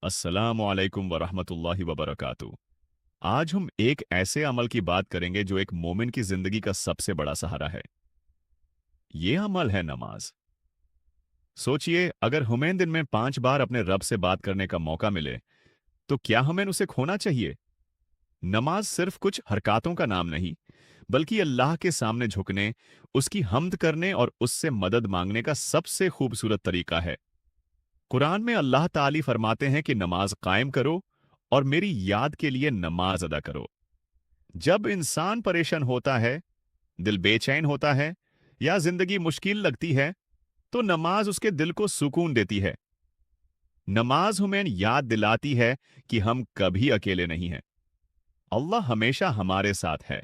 अस्सलामु अलैकुम वरहमतुल्लाहि वबरकातुह। आज हम एक ऐसे अमल की बात करेंगे जो एक मोमिन की जिंदगी का सबसे बड़ा सहारा है। ये अमल है नमाज। सोचिए, अगर हमें दिन में 5 बार अपने रब से बात करने का मौका मिले, तो क्या हमें उसे खोना चाहिए? नमाज सिर्फ कुछ हरकतों का नाम नहीं, बल्कि अल्लाह के सामने झुकने, उसकी हम्द करने और उससे मदद मांगने का सबसे खूबसूरत तरीका है। कुरान में अल्लाह ताली फरमाते हैं कि नमाज कायम करो और मेरी याद के लिए नमाज अदा करो। जब इंसान परेशान होता है, दिल बेचैन होता है या जिंदगी मुश्किल लगती है, तो नमाज उसके दिल को सुकून देती है। नमाज हमें याद दिलाती है कि हम कभी अकेले नहीं हैं। अल्लाह हमेशा हमारे साथ है।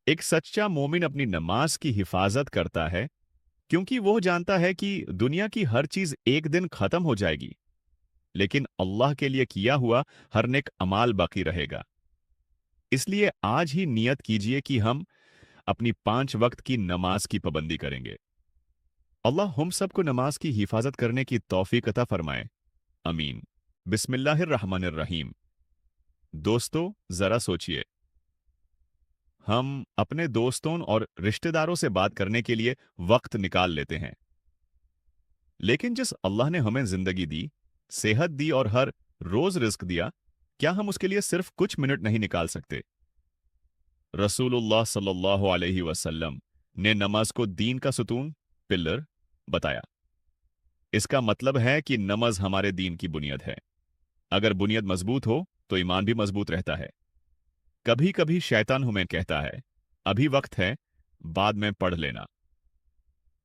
एक सच्चा मोमिन अपनी नमाज की हिफाजत करता है, क्योंकि वो जानता है कि दुनिया की हर चीज एक दिन खत्म हो जाएगी, लेकिन अल्लाह के लिए किया हुआ हर नेक अमाल बाकी रहेगा। इसलिए आज ही नियत कीजिए कि हम अपनी 5 वक्त की नमाज की पाबंदी करेंगे। अल्लाह हम सबको नमाज की हिफाजत करने की तौफीक अता फरमाए। अमीन। बिस्मिल्लाहिर्रहमानिर्रहीम। दोस्तों, जरा सोचिए, हम अपने दोस्तों और रिश्तेदारों से बात करने के लिए वक्त निकाल लेते हैं, लेकिन जिस अल्लाह ने हमें जिंदगी दी, सेहत दी और हर रोज रिस्क दिया, क्या हम उसके लिए सिर्फ कुछ मिनट नहीं निकाल सकते? रसूलुल्लाह सल्लल्लाहु अलैहि वसल्लम ने नमाज को दीन का सुतून, पिलर बताया। इसका मतलब है कि नमाज हमारे दीन की बुनियाद है। अगर बुनियाद मजबूत हो तो ईमान भी मजबूत रहता है। कभी कभी शैतान हमें कहता है, अभी वक्त है, बाद में पढ़ लेना।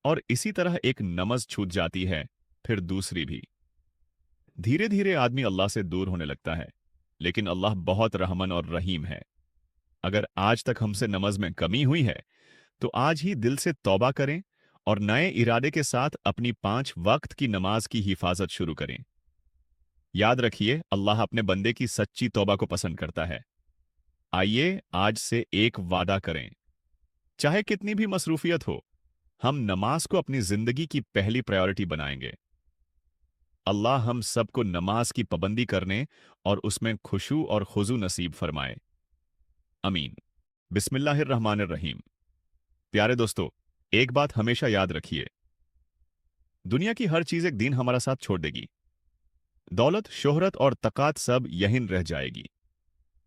और इसी तरह एक नमाज छूट जाती है, फिर दूसरी भी। धीरे धीरे आदमी अल्लाह से दूर होने लगता है, लेकिन अल्लाह बहुत रहमन और रहीम है। अगर आज तक हमसे नमाज में कमी हुई है, तो आज ही दिल से तौबा करें और नए इरादे के साथ अपनी 5 वक्त की नमाज की हिफाजत शुरू करें। याद रखिए, अल्लाह अपने बंदे की सच्ची तौबा को पसंद करता है। आइए आज से एक वादा करें, चाहे कितनी भी मसरूफियत हो, हम नमाज को अपनी जिंदगी की पहली प्रायोरिटी बनाएंगे। अल्लाह हम सबको नमाज की पाबंदी करने और उसमें खुशू और खुजू नसीब फरमाए। अमीन। बिस्मिल्लाहिर्रहमानिर्रहीम। प्यारे दोस्तों, एक बात हमेशा याद रखिए, दुनिया की हर चीज एक दिन हमारा साथ छोड़ देगी। दौलत, शोहरत और तकात सब यहीं रह जाएगी,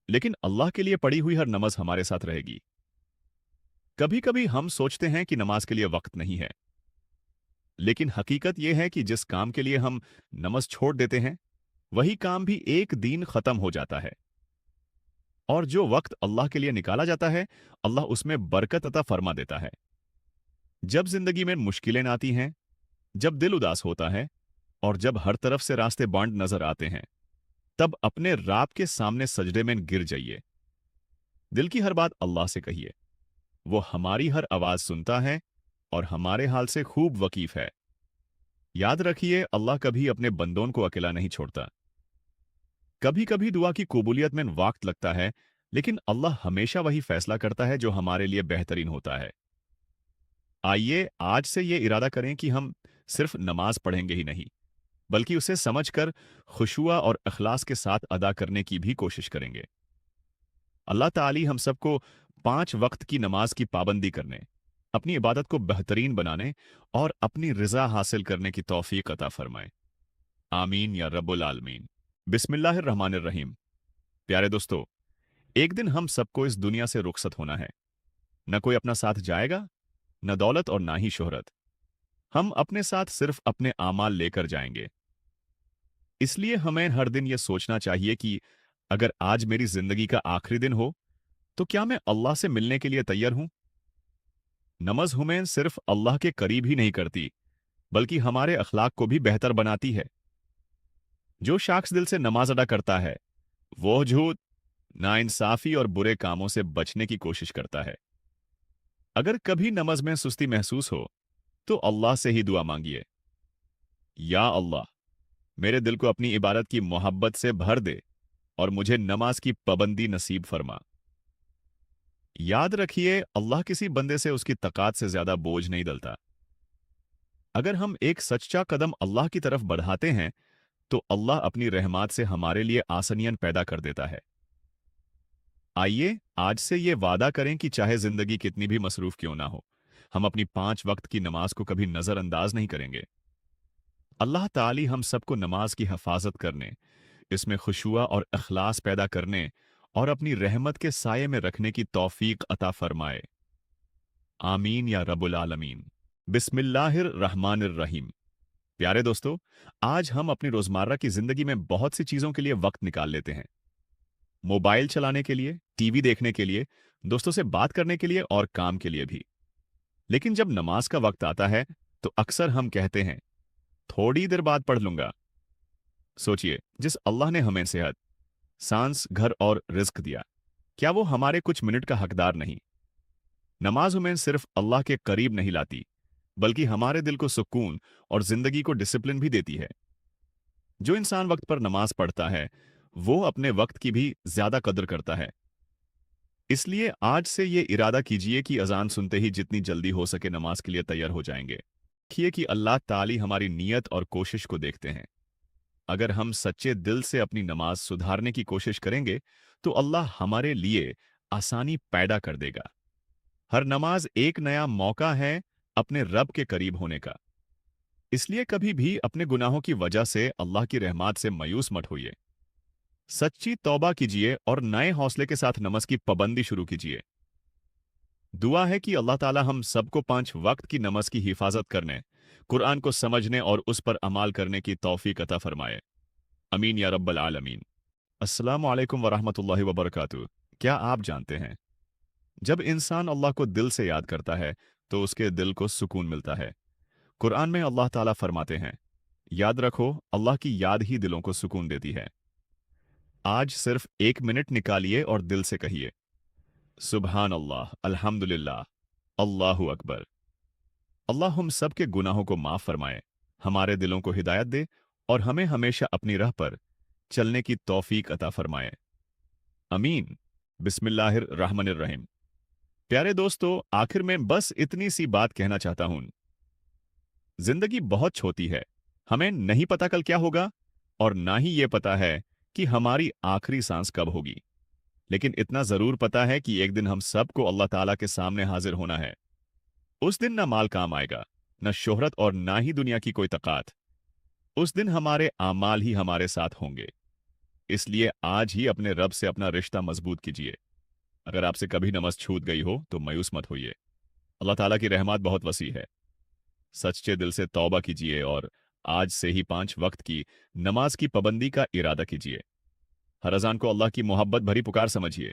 लेकिन अल्लाह के लिए पड़ी हुई हर नमाज हमारे साथ रहेगी। कभी कभी हम सोचते हैं कि नमाज के लिए वक्त नहीं है, लेकिन हकीकत यह है कि जिस काम के लिए हम नमाज छोड़ देते हैं, वही काम भी एक दिन खत्म हो जाता है। और जो वक्त अल्लाह के लिए निकाला जाता है, अल्लाह उसमें बरकत अता फरमा देता है। जब जिंदगी में मुश्किलें आती हैं, जब दिल उदास होता है और जब हर तरफ से रास्ते बंद नजर आते हैं, तब अपने राब के सामने सजदे में गिर जाइए। दिल की हर बात अल्लाह से कहिए। वो हमारी हर आवाज सुनता है और हमारे हाल से खूब वकीफ है। याद रखिए, अल्लाह कभी अपने बंदों को अकेला नहीं छोड़ता। कभी कभी दुआ की कबूलियत में वक्त लगता है, लेकिन अल्लाह हमेशा वही फैसला करता है जो हमारे लिए बेहतरीन होता है। आइए आज से ये इरादा करें कि हम सिर्फ नमाज पढ़ेंगे ही नहीं, बल्कि उसे समझकर खुशुआ और अखलास के साथ अदा करने की भी कोशिश करेंगे। अल्लाह ताली हम सबको 5 वक्त की नमाज की पाबंदी करने, अपनी इबादत को बेहतरीन बनाने और अपनी रिजा हासिल करने की तौफीक अता फरमाए। आमीन या रब्बुल आलमीन। बिस्मिल्लाहिर्रहमानिर्रहीम। प्यारे दोस्तों, एक दिन हम सबको इस दुनिया से रुखसत होना है। न कोई अपना साथ जाएगा, न दौलत और ना ही शोहरत। हम अपने साथ सिर्फ अपने आमाल लेकर जाएंगे। इसलिए हमें हर दिन यह सोचना चाहिए कि अगर आज मेरी जिंदगी का आखिरी दिन हो, तो क्या मैं अल्लाह से मिलने के लिए तैयार हूं? नमाज हमें सिर्फ अल्लाह के करीब ही नहीं करती, बल्कि हमारे अखलाक को भी बेहतर बनाती है। जो शख्स दिल से नमाज अदा करता है, वो झूठ, नाइंसाफी और बुरे कामों से बचने की कोशिश करता है। अगर कभी नमाज में सुस्ती महसूस हो, तो अल्लाह से ही दुआ मांगिए। या अल्लाह, मेरे दिल को अपनी इबादत की मोहब्बत से भर दे और मुझे नमाज की पाबंदी नसीब फरमा। याद रखिए, अल्लाह किसी बंदे से उसकी तकात से ज्यादा बोझ नहीं डलता। अगर हम एक सच्चा कदम अल्लाह की तरफ बढ़ाते हैं, तो अल्लाह अपनी रहमत से हमारे लिए आसानियां पैदा कर देता है। आइए आज से ये वादा करें कि चाहे जिंदगी कितनी भी मसरूफ क्यों ना हो, हम अपनी 5 वक्त की नमाज को कभी नजरअंदाज नहीं करेंगे। अल्लाह ताली हम सबको नमाज की हिफाजत करने, इसमें खुशुआ और इखलास पैदा करने और अपनी रहमत के साये में रखने की तौफीक अता फरमाए। आमीन या रब्बुल आलमीन। बिस्मिल्लाहिर रहमानिर रहीम। प्यारे दोस्तों, आज हम अपनी रोजमर्रा की जिंदगी में बहुत सी चीजों के लिए वक्त निकाल लेते हैं। मोबाइल चलाने के लिए, टीवी देखने के लिए, दोस्तों से बात करने के लिए और काम के लिए भी। लेकिन जब नमाज का वक्त आता है तो अक्सर हम कहते हैं, थोड़ी देर बाद पढ़ लूंगा। सोचिए, जिस अल्लाह ने हमें सेहत, सांस, घर और रिज्क दिया, क्या वो हमारे कुछ मिनट का हकदार नहीं? नमाज हमें सिर्फ अल्लाह के करीब नहीं लाती, बल्कि हमारे दिल को सुकून और जिंदगी को डिसिप्लिन भी देती है। जो इंसान वक्त पर नमाज पढ़ता है, वो अपने वक्त की भी ज्यादा कदर करता है। इसलिए आज से ये इरादा कीजिए कि अजान सुनते ही जितनी जल्दी हो सके नमाज के लिए तैयार हो जाएंगे। देखिए कि अल्लाह ताली हमारी नीयत और कोशिश को देखते हैं। अगर हम सच्चे दिल से अपनी नमाज सुधारने की कोशिश करेंगे, तो अल्लाह हमारे लिए आसानी पैदा कर देगा। हर नमाज एक नया मौका है अपने रब के करीब होने का। इसलिए कभी भी अपने गुनाहों की वजह से अल्लाह की रहमत से मायूस मत होइए। सच्ची तौबा कीजिए और नए हौसले के साथ नमाज की पाबंदी शुरू कीजिए। दुआ है कि अल्लाह ताला हम सबको 5 वक्त की नमाज की हिफाजत करने, कुरान को समझने और उस पर अमाल करने की तौफीक अता फरमाए। अमीन या रब्बल आलमीन। अस्सलामु अलैकुम वरहमतुल्लाहि वबरकातुहू। क्या आप जानते हैं, जब इंसान अल्लाह को दिल से याद करता है तो उसके दिल को सुकून मिलता है। कुरान में अल्लाह ताला फरमाते हैं, याद रखो अल्लाह की याद ही दिलों को सुकून देती है। आज सिर्फ 1 मिनट निकालिए और दिल से कहिए, सुबहान अल्लाह, अल्हम्दुलिल्लाह, अल्लाहु अकबर। अल्लाह हम सब के गुनाहों को माफ फरमाए, हमारे दिलों को हिदायत दे और हमें हमेशा अपनी राह पर चलने की तौफीक अता फरमाए। अमीन। बिस्मिल्लाहिर रहमानिर रहीम। प्यारे दोस्तों, आखिर में बस इतनी सी बात कहना चाहता हूं। जिंदगी बहुत छोटी है, हमें नहीं पता कल क्या होगा और ना ही ये पता है कि हमारी आखिरी सांस कब होगी। लेकिन इतना जरूर पता है कि एक दिन हम सबको अल्लाह ताला के सामने हाजिर होना है। उस दिन ना माल काम आएगा, न शोहरत और ना ही दुनिया की कोई तकात। उस दिन हमारे आमाल ही हमारे साथ होंगे। इसलिए आज ही अपने रब से अपना रिश्ता मजबूत कीजिए। अगर आपसे कभी नमाज छूट गई हो तो मायूस मत होइए। अल्लाह ताला की रहमत बहुत वसी है। सच्चे दिल से तौबा कीजिए और आज से ही 5 वक्त की नमाज की पाबंदी का इरादा कीजिए। हर अजान को अल्लाह की मोहब्बत भरी पुकार समझिए।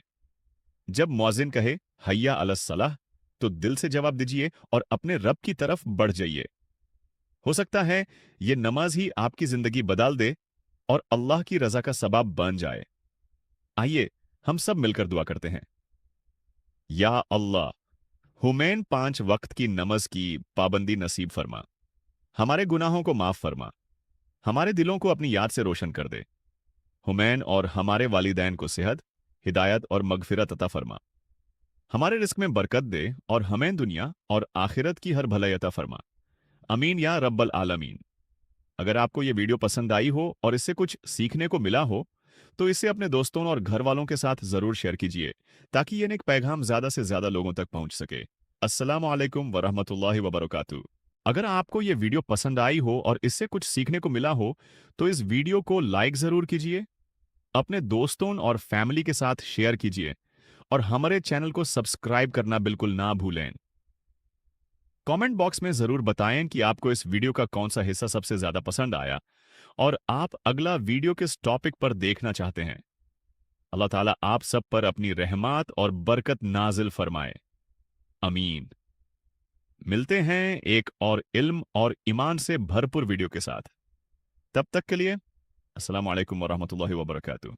जब मुअज्जिन कहे हय्या अलस सलाह, तो दिल से जवाब दीजिए और अपने रब की तरफ बढ़ जाइए। हो सकता है ये नमाज ही आपकी जिंदगी बदल दे और अल्लाह की रजा का सबब बन जाए। आइए हम सब मिलकर दुआ करते हैं। या अल्लाह, हुमैन 5 वक्त की नमाज की पाबंदी नसीब फरमा, हमारे गुनाहों को माफ फरमा, हमारे दिलों को अपनी याद से रोशन कर दे। हुमैन और हमारे वालिदैन को सेहत, हिदायत और मगफिरत अता फरमा। हमारे रिस्क में बरकत दे और हमें दुनिया और आखिरत की हर भलाई अता फरमा। अमीन या रब्बल आलमीन। अगर आपको ये वीडियो पसंद आई हो और इससे कुछ सीखने को मिला हो, तो इसे अपने दोस्तों और घर वालों के साथ जरूर शेयर कीजिए, ताकि ये नेक पैगाम ज्यादा से ज्यादा लोगों तक पहुंच सके। अस्सलामु अलैकुम वरहमतुल्लाहि वबरकातुहू। अगर आपको ये वीडियो पसंद आई हो और इससे कुछ सीखने को मिला हो, तो इस वीडियो को लाइक जरूर कीजिए, अपने दोस्तों और फैमिली के साथ शेयर कीजिए और हमारे चैनल को सब्सक्राइब करना बिल्कुल ना भूलें। कमेंट बॉक्स में जरूर बताएं कि आपको इस वीडियो का कौन सा हिस्सा सबसे ज्यादा पसंद आया और आप अगला वीडियो किस टॉपिक पर देखना चाहते हैं। अल्लाह ताला आप सब पर अपनी रहमत और बरकत नाजिल फरमाए। अमीन। मिलते हैं एक और इल्म और ईमान से भरपूर वीडियो के साथ। तब तक के लिए अस्सलाम वालेकुम वरहमतुल्लाहि वबरकातुहू।